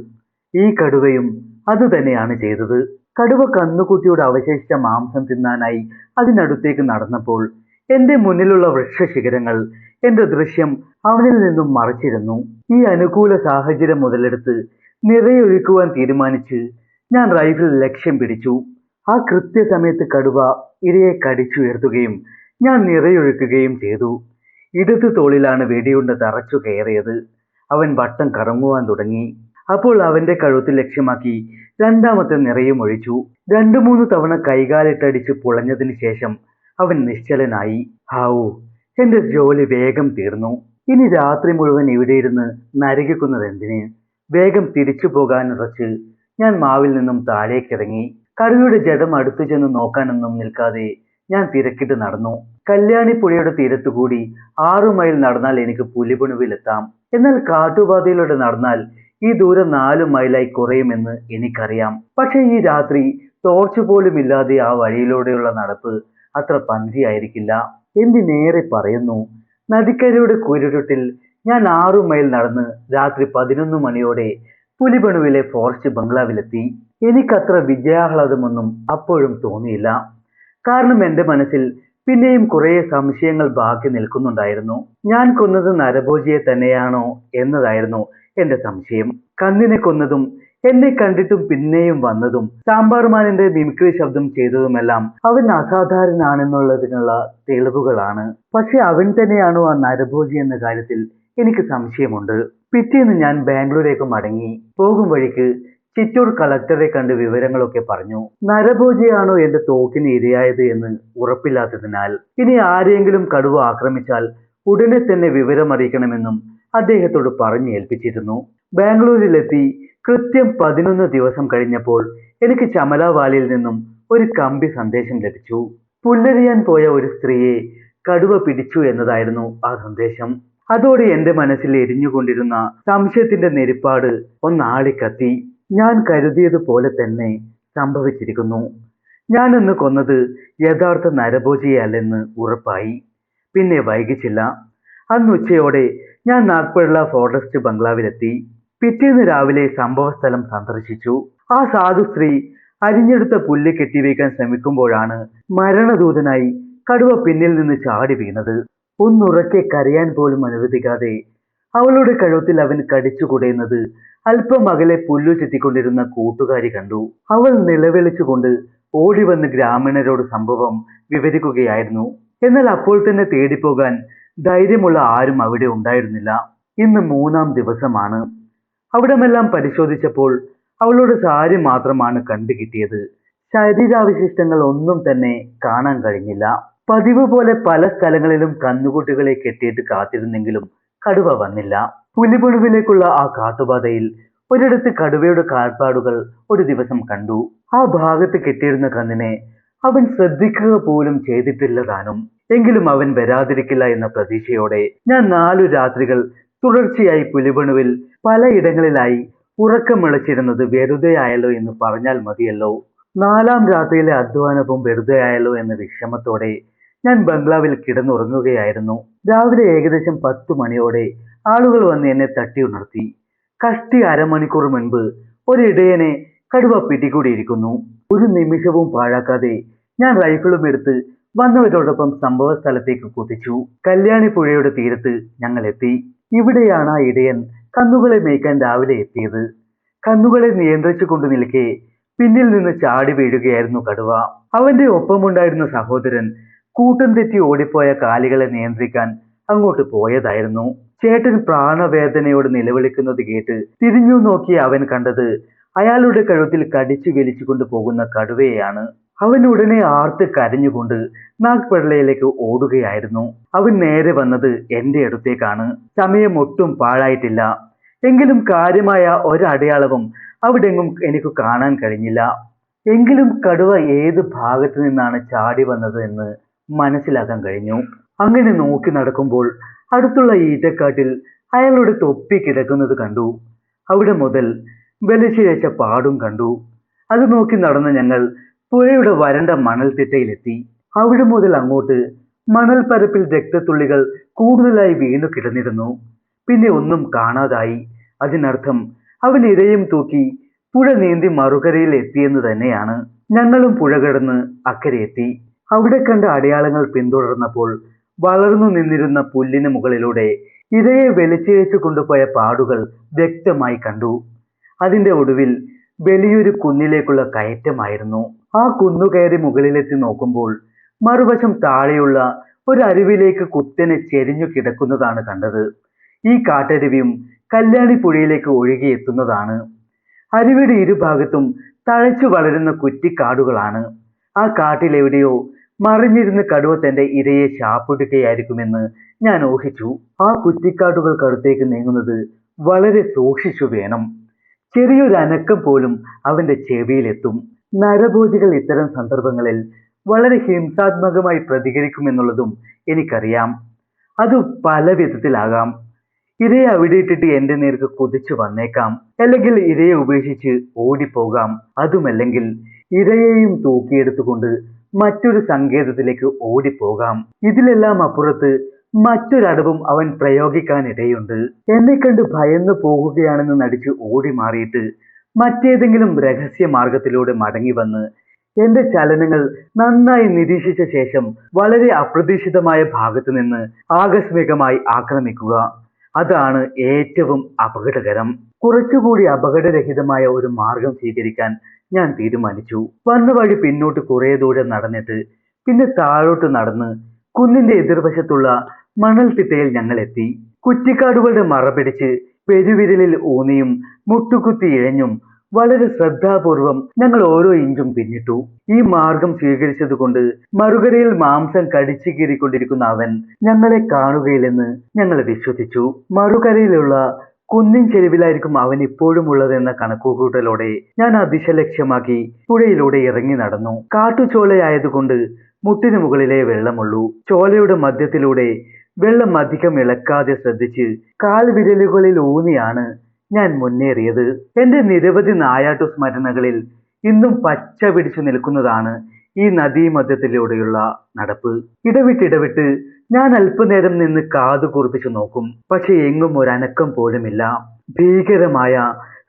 Speaker 1: ഈ കടുവയും അത് തന്നെയാണ് ചെയ്തത്. കടുവ കന്നുകുട്ടിയുടെ അവശേഷിച്ച മാംസം തിന്നാനായി അതിനടുത്തേക്ക് നടന്നപ്പോൾ എന്റെ മുന്നിലുള്ള വൃക്ഷശിഖരങ്ങൾ എന്റെ ദൃശ്യം അവനിൽ നിന്നും മറച്ചിരുന്നു. ഈ അനുകൂല സാഹചര്യം മുതലെടുത്ത് നിറയൊഴിക്കുവാൻ തീരുമാനിച്ച് ഞാൻ റൈഫിൾ ലക്ഷ്യം പിടിച്ചു. ആ കൃത്യസമയത്ത് കടുവ ഇരയെ കടിച്ചുയർത്തുകയും ഞാൻ നിറയൊഴിക്കുകയും ചെയ്തു. ഇടതു തോളിലാണ് വെടിയുണ്ട തറച്ചു കയറിയത്. അവൻ വട്ടം കറങ്ങുവാൻ തുടങ്ങി. അപ്പോൾ അവന്റെ കഴുത്തിൽ ലക്ഷ്യമാക്കി രണ്ടാമത്തെ നിറയും ഒഴിച്ചു. 2-3 തവണ കൈകാലിട്ടടിച്ച് പുളഞ്ഞതിന് ശേഷം അവൻ നിശ്ചലനായി. ഹാവൂ, എന്റെ ജോലി വേഗം തീർന്നു. ഇനി രാത്രി മുഴുവൻ ഇവിടെ ഇരുന്ന് നരകിക്കുന്നത് എന്തിന്? വേഗം തിരിച്ചു പോകാനുറച്ച് ഞാൻ മാവിൽ നിന്നും താഴേക്കിറങ്ങി. കടുവയുടെ ജഡം അടുത്തു ചെന്ന് നോക്കാനൊന്നും നിൽക്കാതെ ഞാൻ തിരക്കിട്ട് നടന്നു. കല്യാണിപ്പുഴയുടെ തീരത്തുകൂടി 6 മൈൽ നടന്നാൽ എനിക്ക് പുലിബണുവിലെത്താം. എന്നാൽ കാട്ടുപാതയിലൂടെ നടന്നാൽ ഈ ദൂരം 4 മൈലായി കുറയുമെന്ന് എനിക്കറിയാം. പക്ഷെ ഈ രാത്രി ടോർച്ച് പോലും ഇല്ലാതെ ആ വഴിയിലൂടെയുള്ള നടപ്പ് അത്ര പന്തിയായിരിക്കില്ല. എന്തിനേറെ പറയുന്നു, നദിക്കരയുടെ കുരുരുട്ടിൽ ഞാൻ 6 മൈൽ നടന്ന് രാത്രി 11 മണിയോടെ പുലിബണുവിലെ ഫോറസ്റ്റ് ബംഗ്ലാവിലെത്തി. എനിക്കത്ര വിജയാഹ്ലാദമൊന്നും അപ്പോഴും തോന്നിയില്ല. കാരണം എന്റെ മനസ്സിൽ പിന്നെയും കുറെ സംശയങ്ങൾ ബാക്കി നിൽക്കുന്നുണ്ടായിരുന്നു. ഞാൻ കൊന്നത് നരഭോജിയെ തന്നെയാണോ എന്നതായിരുന്നു എന്റെ സംശയം. കന്നിനെ കൊന്നതും എന്നെ കണ്ടിട്ടും പിന്നെയും വന്നതും സാമ്പാർമാനിന്റെ മിമിക്രി ശബ്ദം ചെയ്തതുമെല്ലാം അവൻ അസാധാരണനാണെന്നുള്ളതിനുള്ള തെളിവുകളാണ്. പക്ഷെ അവൻ തന്നെയാണോ ആ നരഭോജി എന്ന കാര്യത്തിൽ എനിക്ക് സംശയമുണ്ട്. പിറ്റേന്ന് ഞാൻ ബാംഗ്ലൂരേക്ക് മടങ്ങി. പോകും വഴിക്ക് ചിറ്റൂർ കളക്ടറെ കണ്ട് വിവരങ്ങളൊക്കെ പറഞ്ഞു. നരഭോജിയാണോ എന്റെ തോക്കിന് ഇരയായത് എന്ന് ഉറപ്പില്ലാത്തതിനാൽ ഇനി ആരെയെങ്കിലും കടുവ ആക്രമിച്ചാൽ ഉടനെ തന്നെ വിവരമറിയിക്കണമെന്നും അദ്ദേഹത്തോട് പറഞ്ഞു ഏൽപ്പിച്ചിരുന്നു. ബാംഗ്ലൂരിലെത്തി കൃത്യം 11 ദിവസം കഴിഞ്ഞപ്പോൾ എനിക്ക് ചമലാവാലിയിൽ നിന്നും ഒരു കമ്പി സന്ദേശം ലഭിച്ചു. പുല്ലരിയാൻ പോയ ഒരു സ്ത്രീയെ കടുവ പിടിച്ചു എന്നതായിരുന്നു ആ സന്ദേശം. അതോടെ എന്റെ മനസ്സിൽ എരിഞ്ഞുകൊണ്ടിരുന്ന സംശയത്തിന്റെ നെരിപ്പാട് ഒന്നാളിക്കത്തി. ഞാൻ കരുതിയതുപോലെ തന്നെ സംഭവിച്ചിരിക്കുന്നു. ഞാനന്ന് കൊന്നത് യഥാർത്ഥ നരഭോജിയല്ലെന്ന് ഉറപ്പായി. പിന്നെ വൈകിച്ചില്ല. അന്ന് ഉച്ചയോടെ ഞാൻ നാഗ്പുഴ ഫോറസ്റ്റ് ബംഗ്ലാവിലെത്തി. പിറ്റേന്ന് രാവിലെ സംഭവസ്ഥലം സന്ദർശിച്ചു. ആ സാധു സ്ത്രീ അരിഞ്ഞെടുത്ത പുല്ല് കെട്ടിവയ്ക്കാൻ ശ്രമിക്കുമ്പോഴാണ് മരണദൂതനായി കടുവ പിന്നിൽ നിന്ന് ചാടി വീണത്. ഒന്നുറക്കെ കരയാൻ പോലും അനുവദിക്കാതെ അവളുടെ കഴുത്തിൽ അവൻ കടിച്ചു കുടയുന്നത് അല്പം അകലെ പുല്ലു ചെത്തിക്കൊണ്ടിരുന്ന കൂട്ടുകാരി കണ്ടു. അവൾ നിലവിളിച്ചുകൊണ്ട് ഓടിവന്ന് ഗ്രാമീണരോട് സംഭവം വിവരിക്കുകയായിരുന്നു. എന്നാൽ അപ്പോൾ തന്നെ തേടിപ്പോകാൻ ധൈര്യമുള്ള ആരും അവിടെ ഉണ്ടായിരുന്നില്ല. ഇന്ന് 3-ാം ദിവസമാണ്. അവിടമെല്ലാം പരിശോധിച്ചപ്പോൾ അവളുടെ സാരി മാത്രമാണ് കണ്ടുകിട്ടിയത്. ശരീരാവശിഷ്ടങ്ങൾ ഒന്നും തന്നെ കാണാൻ കഴിഞ്ഞില്ല. പതിവ് പോലെ പല സ്ഥലങ്ങളിലും കന്നുകുട്ടികളെ കെട്ടിയിട്ട് കാത്തിരുന്നെങ്കിലും കടുവ വന്നില്ല. പുലിപുണുവിലേക്കുള്ള ആ കാട്ടുപാതയിൽ ഒരിടത്ത് കടുവയുടെ കാൽപ്പാടുകൾ ഒരു ദിവസം കണ്ടു. ആ ഭാഗത്ത് കെട്ടിയിരുന്ന കന്നിനെ അവൻ ശ്രദ്ധിക്കുക പോലും ചെയ്തിട്ടില്ല താനും. എങ്കിലും അവൻ വരാതിരിക്കില്ല എന്ന പ്രതീക്ഷയോടെ ഞാൻ 4 രാത്രികൾ തുടർച്ചയായി പുലിപുണുവിൽ പലയിടങ്ങളിലായി ഉറക്കം വിളച്ചിരുന്നത് വെറുതെയായല്ലോ എന്ന് പറഞ്ഞാൽ മതിയല്ലോ. 4-ാം രാത്രിയിലെ അധ്വാനവും വെറുതെയായല്ലോ എന്ന വിഷമത്തോടെ ഞാൻ ബംഗ്ലാവിൽ കിടന്നുറങ്ങുകയായിരുന്നു. രാവിലെ ഏകദേശം 10 മണിയോടെ ആളുകൾ വന്ന് എന്നെ തട്ടി ഉണർത്തി. കഷ്ടി അരമണിക്കൂർ മുൻപ് ഒരിടയനെ കടുവ പിടികൂടിയിരിക്കുന്നു. ഒരു നിമിഷവും പാഴാക്കാതെ ഞാൻ റൈഫിളും എടുത്ത് വന്നവരോടൊപ്പം സംഭവ സ്ഥലത്തേക്ക് കുതിച്ചു. കല്യാണി പുഴയുടെ തീരത്ത് ഞങ്ങൾ എത്തി. ഇവിടെയാണ് ആ ഇടയൻ കന്നുകളെ മേയ്ക്കാൻ രാവിലെ എത്തിയത്. കന്നുകളെ നിയന്ത്രിച്ചു കൊണ്ടു നിൽക്കെ പിന്നിൽ നിന്ന് ചാടി വീഴുകയായിരുന്നു കടുവ. അവന്റെ ഒപ്പമുണ്ടായിരുന്ന സഹോദരൻ കൂട്ടം തെറ്റി ഓടിപ്പോയ കാലികളെ നിയന്ത്രിക്കാൻ അങ്ങോട്ട് പോയതായിരുന്നു. ചേട്ടൻ പ്രാണവേദനയോട് നിലവിളിക്കുന്നത് കേട്ട് തിരിഞ്ഞു നോക്കിയ അവൻ കണ്ടത് അയാളുടെ കഴുത്തിൽ കടിച്ചു വലിച്ചു കൊണ്ടുപോകുന്ന കടുവയെയാണ്. അവൻ ഉടനെ ആർത്ത് കരഞ്ഞുകൊണ്ട് നാഗ്പുഴയിലേക്ക് ഓടുകയായിരുന്നു. അവൻ നേരെ വന്നത് എന്റെ അടുത്തേക്കാണ്. സമയം ഒട്ടും പാഴായിട്ടില്ല. എങ്കിലും കാര്യമായ ഒരടയാളവും അവിടെങ്ങും എനിക്ക് കാണാൻ കഴിഞ്ഞില്ല. എങ്കിലും കടുവ ഏത് ഭാഗത്ത് നിന്നാണ് ചാടി വന്നത് എന്ന് മനസ്സിലാക്കാൻ കഴിഞ്ഞു. അങ്ങനെ നോക്കി നടക്കുമ്പോൾ അടുത്തുള്ള ഈറ്റക്കാട്ടിൽ അയാളുടെ തൊപ്പി കിടക്കുന്നത് കണ്ടു. അവിടെ മുതൽ വലിച്ചിഴച്ച പാടും കണ്ടു. അത് നോക്കി നടന്ന ഞങ്ങൾ പുഴയുടെ വരണ്ട മണൽത്തിട്ടയിലെത്തി. അവിടെ മുതൽ അങ്ങോട്ട് മണൽപ്പരപ്പിൽ രക്തത്തുള്ളികൾ കൂടുതലായി വീണു കിടന്നിരുന്നു. പിന്നെ ഒന്നും കാണാതായി. അതിനർത്ഥം അവൻ ഇരയും തൂക്കി പുഴ നീന്തി മറുകരയിൽ എത്തിയെന്ന് തന്നെയാണ്. ഞങ്ങളും പുഴ കടന്ന് അക്കരെ എത്തി. അവിടെ കണ്ട അടയാളങ്ങൾ പിന്തുടർന്നപ്പോൾ വളർന്നു നിന്നിരുന്ന പുല്ലിന് മുകളിലൂടെ ഇരയെ വലിച്ചിഴച്ചു കൊണ്ടുപോയ പാടുകൾ വ്യക്തമായി കണ്ടു. അതിന്റെ ഒടുവിൽ വലിയൊരു കുന്നിലേക്കുള്ള കയറ്റമായിരുന്നു. ആ കുന്നു കയറി മുകളിലെത്തി നോക്കുമ്പോൾ മറുവശം താഴെയുള്ള ഒരു അരുവിലേക്ക് കുത്തനെ ചെരിഞ്ഞു കിടക്കുന്നതാണ് കണ്ടത്. ഈ കാട്ടരുവിയും കല്യാണി പുഴയിലേക്ക് ഒഴുകിയെത്തുന്നതാണ്. അരുവിയുടെ ഇരുഭാഗത്തും തഴച്ചു വളരുന്ന കുറ്റിക്കാടുകളാണ്. ആ കാട്ടിലെവിടെയോ മറിഞ്ഞിരുന്ന് കടുവ തന്റെ ഇരയെ ശാപ്പിടുകയായിരിക്കുമെന്ന് ഞാൻ ഊഹിച്ചു. ആ കുറ്റിക്കാടുകൾക്കടുത്തേക്ക് നീങ്ങുന്നത് വളരെ സൂക്ഷിച്ചു വേണം. ചെറിയൊരു അനക്കം പോലും അവന്റെ ചെവിയിലെത്തും. നരഭോജികൾ ഇത്തരം സന്ദർഭങ്ങളിൽ വളരെ ഹിംസാത്മകമായി പ്രതികരിക്കുമെന്നുള്ളതും എനിക്കറിയാം. അത് പല വിധത്തിലാകാം. ഇരയെ അവിടെ ഇട്ടിട്ട് എന്റെ നേർക്ക് കുതിച്ചു വന്നേക്കാം. അല്ലെങ്കിൽ ഇരയെ ഉപേക്ഷിച്ച് ഓടിപ്പോകാം. അതുമല്ലെങ്കിൽ ഇരയെയും തൂക്കിയെടുത്തുകൊണ്ട് മറ്റൊരു സങ്കേതത്തിലേക്ക് ഓടിപ്പോകാം. ഇതിലെല്ലാം അപ്പുറത്ത് മറ്റൊരടവും അവൻ പ്രയോഗിക്കാനിടയുണ്ട്. എന്നെ കണ്ട് ഭയന്നു പോകുകയാണെന്ന് നടിച്ച് ഓടി മാറിയിട്ട് മറ്റേതെങ്കിലും രഹസ്യ മാർഗത്തിലൂടെ മടങ്ങി വന്ന് എന്റെ ചലനങ്ങൾ നന്നായി നിരീക്ഷിച്ച ശേഷം വളരെ അപ്രതീക്ഷിതമായ ഭാഗത്ത് നിന്ന് ആകസ്മികമായി ആക്രമിക്കുക. അതാണ് ഏറ്റവും അപകടകരം. കുറച്ചുകൂടി അപകടരഹിതമായ ഒരു മാർഗം സ്വീകരിക്കാൻ ഞാൻ തീരുമാനിച്ചു. വന്ന വഴി പിന്നോട്ട് കുറെ ദൂരം നടന്നിട്ട് പിന്നെ താഴോട്ട് നടന്ന് കുന്നിന്റെ എതിർവശത്തുള്ള മണൽത്തിട്ടയിൽ ഞങ്ങൾ എത്തി. കുറ്റിക്കാടുകളുടെ മറ പിടിച്ച് പെരുവിരലിൽ ഊന്നിയും മുട്ടുകുത്തി ഇഴഞ്ഞും വളരെ ശ്രദ്ധാപൂർവം ഞങ്ങൾ ഓരോ ഇഞ്ചും പിന്നിട്ടു. ഈ മാർഗം സ്വീകരിച്ചതുകൊണ്ട് മറുകരയിൽ മാംസം കടിച്ചു കീറിക്കൊണ്ടിരിക്കുന്ന അവൻ ഞങ്ങളെ കാണുകയില്ലെന്ന് ഞങ്ങൾ വിശ്വസിച്ചു. മറുകരയിലുള്ള കുന്നിൻ ചെരുവിലായിരിക്കും അവൻ ഇപ്പോഴും ഉള്ളതെന്ന കണക്കുകൂട്ടലോടെ ഞാൻ ആ ദിശ ലക്ഷ്യമാക്കി പുഴയിലൂടെ ഇറങ്ങി നടന്നു. കാട്ടുചോലയായതുകൊണ്ട് മുട്ടിനു മുകളിലെ വെള്ളമുള്ളൂ. ചോലയുടെ മധ്യത്തിലൂടെ വെള്ളം അധികം ഇളക്കാതെ ശ്രദ്ധിച്ച് കാൽവിരലുകളിൽ ഊന്നിയാണ് ഞാൻ മുന്നേറിയത്. എന്റെ നിരവധി നായാട്ടു സ്മരണകളിൽ ഇന്നും പച്ച പിടിച്ചു നിൽക്കുന്നതാണ് ഈ നദീമധ്യത്തിലൂടെയുള്ള നടപ്പ്. ഇടവിട്ടിടവിട്ട് ഞാൻ അല്പനേരം നിന്ന് കാതു കൂർപ്പിച്ചു നോക്കും. പക്ഷെ എങ്ങും ഒരനക്കം പോലുമില്ല. ഭീകരമായ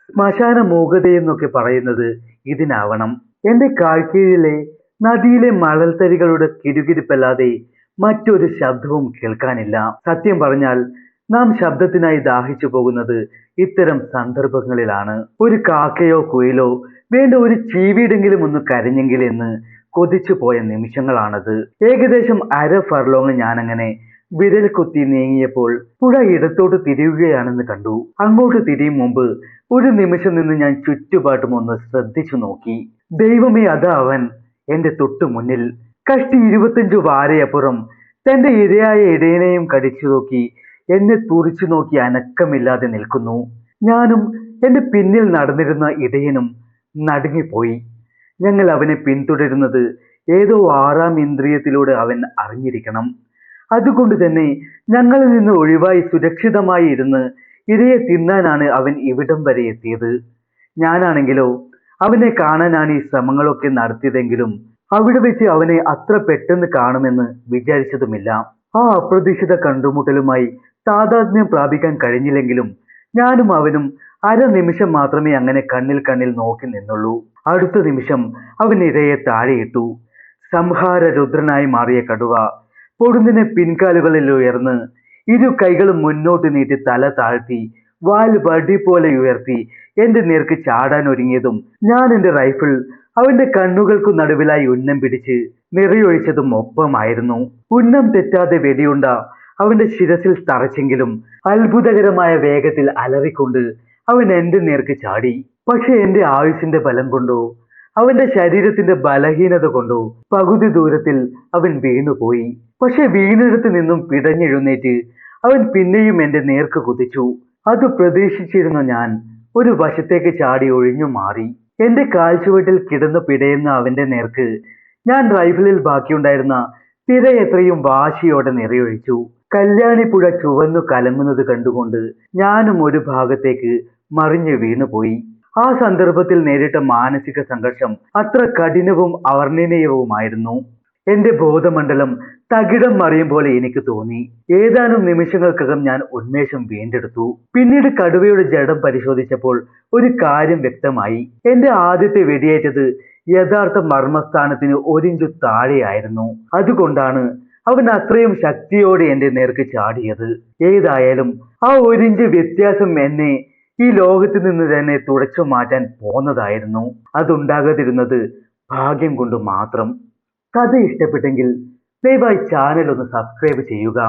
Speaker 1: ശ്മശാന മൂകതയെന്നൊക്കെ പറയുന്നത് ഇതിനാവണം. എന്റെ കാൽക്കീഴിലെ നദിയിലെ മണൽത്തരികളുടെ കിരുകിരിപ്പല്ലാതെ മറ്റൊരു ശബ്ദവും കേൾക്കാനില്ല. സത്യം പറഞ്ഞാൽ നാം ശബ്ദത്തിനായി ദാഹിച്ചു പോകുന്നത് ഇത്തരം സന്ദർഭങ്ങളിലാണ്. ഒരു കാക്കയോ കുയിലോ വേണ്ട ഒരു ചീവീടെങ്കിലും ഒന്ന് കരഞ്ഞെങ്കിൽ എന്ന് കൊതിച്ചു പോയ നിമിഷങ്ങളാണത്. ഏകദേശം അര ഫർലോങ് ഞാനങ്ങനെ വിരൽ കുത്തി നീങ്ങിയപ്പോൾ പുഴ ഇടത്തോട്ട് തിരിയുകയാണെന്ന് കണ്ടു. അങ്ങോട്ട് തിരിയും മുമ്പ് ഒരു നിമിഷം നിന്ന് ഞാൻ ചുറ്റുപാട്ടും ഒന്ന് ശ്രദ്ധിച്ചു നോക്കി. ദൈവമേ, അതാ അവൻ എന്റെ തൊട്ടു മുന്നിൽ. കഷ്ടി 25 വാരയപ്പുറം തന്റെ ഇരയായ ഇടയനെയും കടിച്ചു നോക്കി എന്നെ തുറിച്ചു നോക്കി അനക്കമില്ലാതെ നിൽക്കുന്നു. ഞാനും എന്റെ പിന്നിൽ നടന്നിരുന്ന ഇടയനും നടുങ്ങിപ്പോയി. ഞങ്ങൾ അവനെ പിന്തുടരുന്നത് ഏതോ 6ാം ഇന്ദ്രിയത്തിലൂടെ അവൻ അറിഞ്ഞിരിക്കണം. അതുകൊണ്ട് തന്നെ ഞങ്ങളിൽ നിന്ന് ഒഴിവായി സുരക്ഷിതമായി ഇരുന്ന് ഇരയെ തിന്നാനാണ് അവൻ ഇവിടം വരെ എത്തിയത്. ഞാനാണെങ്കിലോ അവനെ കാണാനാണ് ഈ ശ്രമങ്ങളൊക്കെ നടത്തിയതെങ്കിലും അവിടെ വെച്ച് അവനെ അത്ര പെട്ടെന്ന് കാണുമെന്ന് വിചാരിച്ചതുമില്ല. ആ അപ്രതീക്ഷിത കണ്ടുമുട്ടലുമായി താതാത്മ്യം പ്രാപിക്കാൻ കഴിഞ്ഞില്ലെങ്കിലും ഞാനും അവനും അരനിമിഷം മാത്രമേ അങ്ങനെ കണ്ണിൽ കണ്ണിൽ നോക്കി നിന്നുള്ളൂ. അടുത്ത നിമിഷം അവൻ ഇരയെ താഴെയിട്ടു. സംഹാര രുദ്രനായി മാറിയ കടുവ പൊടുന്നിനെ പിൻകാലുകളിൽ ഉയർന്ന് ഇരു കൈകളും മുന്നോട്ട് നീട്ടി തല താഴ്ത്തി വാൽ വടി പോലെ ഉയർത്തി എന്റെ നേർക്ക് ചാടാൻ ഒരുങ്ങിയതും ഞാൻ എന്റെ റൈഫിൾ അവന്റെ കണ്ണുകൾക്കു നടുവിലായി ഉന്നം പിടിച്ച് നിറയൊഴിച്ചതും ഒപ്പമായിരുന്നു. ഉന്നം തെറ്റാതെ വെടിയുണ്ട അവന്റെ ശിരസിൽ തറച്ചെങ്കിലും അത്ഭുതകരമായ വേഗത്തിൽ അലറിക്കൊണ്ട് അവൻ എന്റെ നേർക്ക് ചാടി. പക്ഷെ എന്റെ ആയുസിന്റെ ബലം കൊണ്ടോ അവന്റെ ശരീരത്തിന്റെ ബലഹീനത കൊണ്ടോ പകുതി ദൂരത്തിൽ അവൻ വീണുപോയി. പക്ഷെ വീണിടത്ത് നിന്നും പിടഞ്ഞെഴുന്നേറ്റ് അവൻ പിന്നെയും എന്റെ നേർക്ക് കുതിച്ചു. അത് പ്രതീക്ഷിച്ചിരുന്ന ഞാൻ ഒരു വശത്തേക്ക് ചാടി ഒഴിഞ്ഞു മാറി. എന്റെ കാൽച്ചുവട്ടിൽ കിടന്നു പിടയുന്ന അവന്റെ നേർക്ക് ഞാൻ റൈഫിളിൽ ബാക്കിയുണ്ടായിരുന്ന തിര എത്രയും വാശിയോടെ നിറയൊഴിച്ചു. കല്യാണിപ്പുഴ ചുവന്നു കലങ്ങുന്നത് കണ്ടുകൊണ്ട് ഞാനും ഒരു ഭാഗത്തേക്ക് മറിഞ്ഞു വീണുപോയി. ആ സന്ദർഭത്തിൽ നേരിട്ട മാനസിക സംഘർഷം അത്ര കഠിനവും അവർണ്ണനീയവുമായിരുന്നു. എന്റെ ബോധമണ്ഡലം തകിടം മറിയും പോലെ എനിക്ക് തോന്നി. ഏതാനും നിമിഷങ്ങൾക്കകം ഞാൻ ഉന്മേഷം വീണ്ടെടുത്തു. പിന്നീട് കടുവയുടെ ജഡം പരിശോധിച്ചപ്പോൾ ഒരു കാര്യം വ്യക്തമായി. എന്റെ ആദ്യത്തെ വെടിയേറ്റത് യഥാർത്ഥ മർമ്മസ്ഥാനത്തിന് 1 ഇഞ്ച് താഴെയായിരുന്നു. അതുകൊണ്ടാണ് അവൻ അത്രയും ശക്തിയോടെ എന്റെ നേർക്ക് ചാടിയത്. ഏതായാലും ആ 1 ഇഞ്ച് വ്യത്യാസം എന്നെ ഈ ലോകത്ത് നിന്ന് തന്നെ തുടച്ചു മാറ്റാൻ പോന്നതായിരുന്നു. അതുണ്ടാകാതിരുന്നത് ഭാഗ്യം കൊണ്ട് മാത്രം. കഥ ഇഷ്ടപ്പെട്ടെങ്കിൽ ദയവായി ചാനൽ ഒന്ന് സബ്സ്ക്രൈബ് ചെയ്യുക.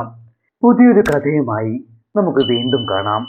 Speaker 1: പുതിയൊരു കഥയുമായി നമുക്ക് വീണ്ടും കാണാം.